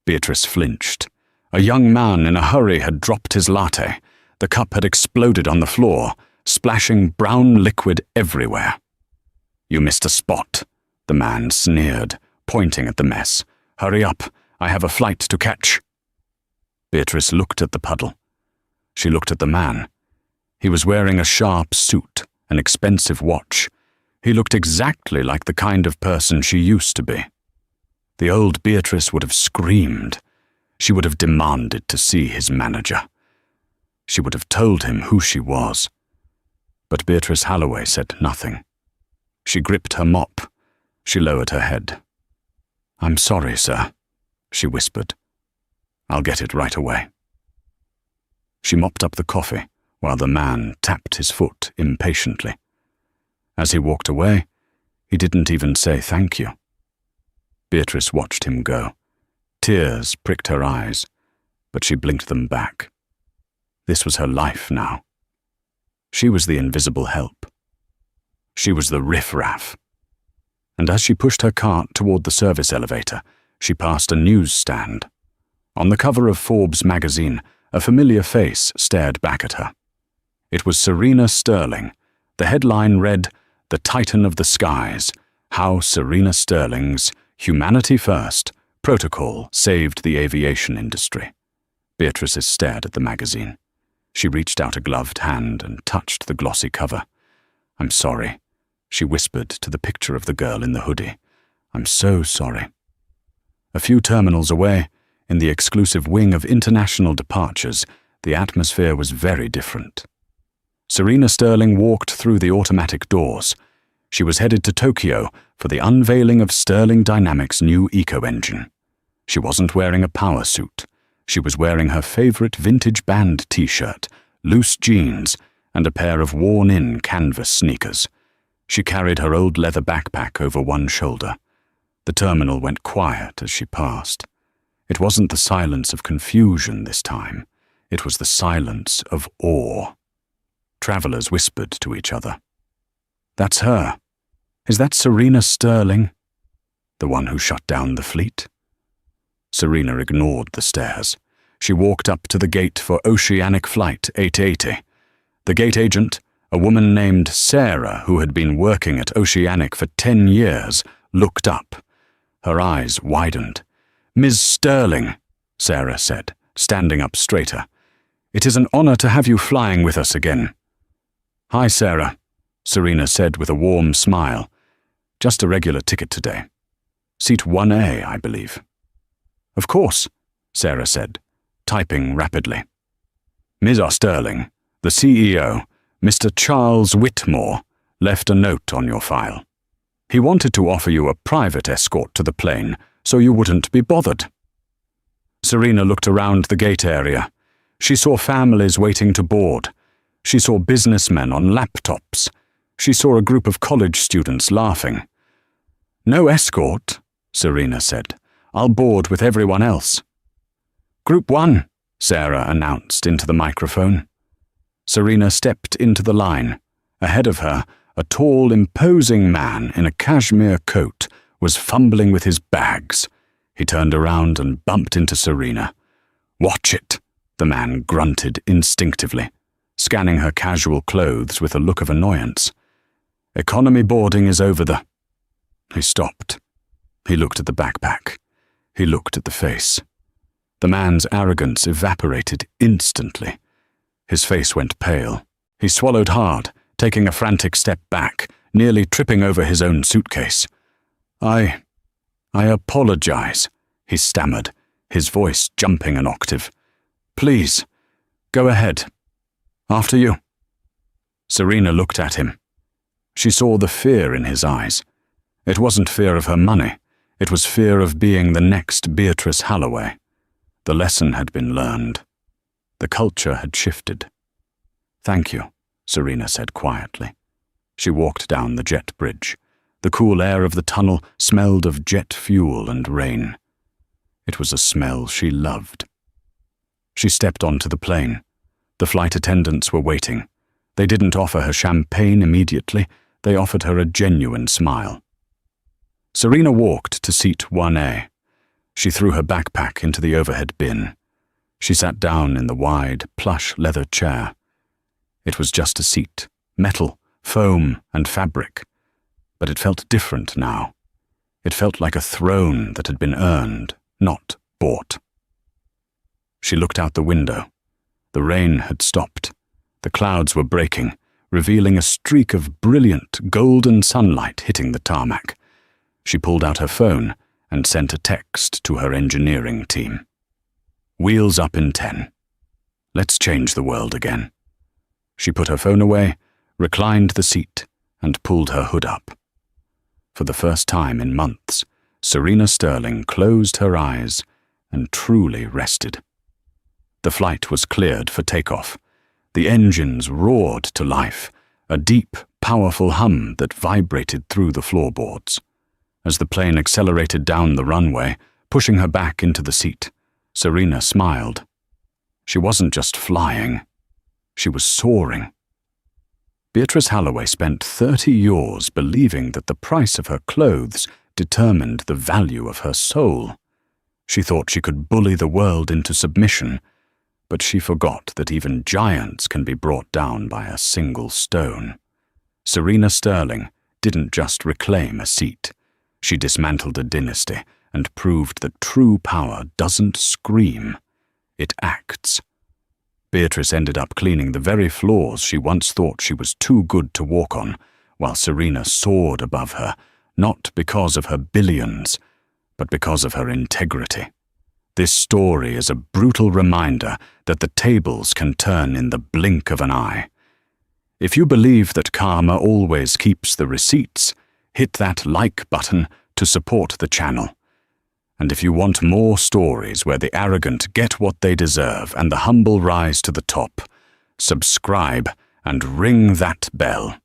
Beatrice flinched. A young man in a hurry had dropped his latte. The cup had exploded on the floor, splashing brown liquid everywhere. "You missed a spot," the man sneered, pointing at the mess. "Hurry up, I have a flight to catch." Beatrice looked at the puddle. She looked at the man. He was wearing a sharp suit, an expensive watch. He looked exactly like the kind of person she used to be. The old Beatrice would have screamed. She would have demanded to see his manager. She would have told him who she was. But Beatrice Halloway said nothing. She gripped her mop. She lowered her head. "I'm sorry, sir," she whispered. "I'll get it right away." She mopped up the coffee while the man tapped his foot impatiently. As he walked away, he didn't even say thank you. Beatrice watched him go. Tears pricked her eyes, but she blinked them back. This was her life now. She was the invisible help. She was the riffraff. And as she pushed her cart toward the service elevator, she passed a newsstand. On the cover of Forbes magazine, a familiar face stared back at her. It was Serena Sterling. The headline read, "The Titan of the Skies, How Serena Sterling's Humanity First Protocol Saved the Aviation Industry." Beatrice stared at the magazine. She reached out a gloved hand and touched the glossy cover. "I'm sorry," she whispered to the picture of the girl in the hoodie. "I'm so sorry." A few terminals away, in the exclusive wing of international departures, the atmosphere was very different. Serena Sterling walked through the automatic doors. She was headed to Tokyo for the unveiling of Sterling Dynamics' new eco-engine. She wasn't wearing a power suit. She was wearing her favorite vintage band t-shirt, loose jeans, and a pair of worn-in canvas sneakers. She carried her old leather backpack over one shoulder. The terminal went quiet as she passed. It wasn't the silence of confusion this time. It was the silence of awe. Travelers whispered to each other. "That's her. Is that Serena Sterling? The one who shut down the fleet?" Serena ignored the stares. She walked up to the gate for Oceanic Flight 880. The gate agent, a woman named Sarah who had been working at Oceanic for 10 years, looked up. Her eyes widened. "Ms. Sterling," Sarah said, standing up straighter. "It is an honor to have you flying with us again." "Hi, Sarah," Serena said with a warm smile. "Just a regular ticket today. Seat 1A, I believe." "Of course," Sarah said, typing rapidly. "Ms. Sterling, the CEO, Mr. Charles Whitmore, left a note on your file. He wanted to offer you a private escort to the plane so you wouldn't be bothered." Serena looked around the gate area. She saw families waiting to board. She saw businessmen on laptops. She saw a group of college students laughing. "No escort," Serena said. "I'll board with everyone else." "Group 1, Sarah announced into the microphone. Serena stepped into the line. Ahead of her, a tall, imposing man in a cashmere coat was fumbling with his bags. He turned around and bumped into Serena. "Watch it," the man grunted instinctively, scanning her casual clothes with a look of annoyance. "Economy boarding is over the—" He stopped. He looked at the backpack. He looked at the face. The man's arrogance evaporated instantly. His face went pale. He swallowed hard, taking a frantic step back, nearly tripping over his own suitcase. I apologize," he stammered, his voice jumping an octave. "Please, go ahead. After you." Serena looked at him. She saw the fear in his eyes. It wasn't fear of her money. It was fear of being the next Beatrice Halloway. The lesson had been learned. The culture had shifted. "Thank you," Serena said quietly. She walked down the jet bridge. The cool air of the tunnel smelled of jet fuel and rain. It was a smell she loved. She stepped onto the plane. The flight attendants were waiting. They didn't offer her champagne immediately. They offered her a genuine smile. Serena walked to seat 1A. She threw her backpack into the overhead bin. She sat down in the wide, plush leather chair. It was just a seat, metal, foam, and fabric. But it felt different now. It felt like a throne that had been earned, not bought. She looked out the window. The rain had stopped. The clouds were breaking, revealing a streak of brilliant, golden sunlight hitting the tarmac. She pulled out her phone and sent a text to her engineering team. Wheels up in 10. Let's change the world again. She put her phone away, reclined the seat, and pulled her hood up. For the first time in months, Serena Sterling closed her eyes and truly rested. The flight was cleared for takeoff. The engines roared to life, a deep, powerful hum that vibrated through the floorboards. As the plane accelerated down the runway, pushing her back into the seat, Serena smiled. She wasn't just flying. She was soaring. Beatrice Halloway spent 30 years believing that the price of her clothes determined the value of her soul. She thought she could bully the world into submission, but she forgot that even giants can be brought down by a single stone. Serena Sterling didn't just reclaim a seat. She dismantled a dynasty and proved that true power doesn't scream, it acts. Beatrice ended up cleaning the very floors she once thought she was too good to walk on, while Serena soared above her, not because of her billions, but because of her integrity. This story is a brutal reminder that the tables can turn in the blink of an eye. If you believe that karma always keeps the receipts, hit that like button to support the channel. And if you want more stories where the arrogant get what they deserve and the humble rise to the top, subscribe and ring that bell.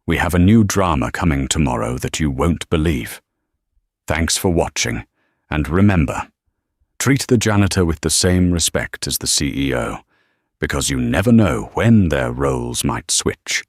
We have a new drama coming tomorrow that you won't believe. Thanks for watching, and remember, treat the janitor with the same respect as the CEO, because you never know when their roles might switch.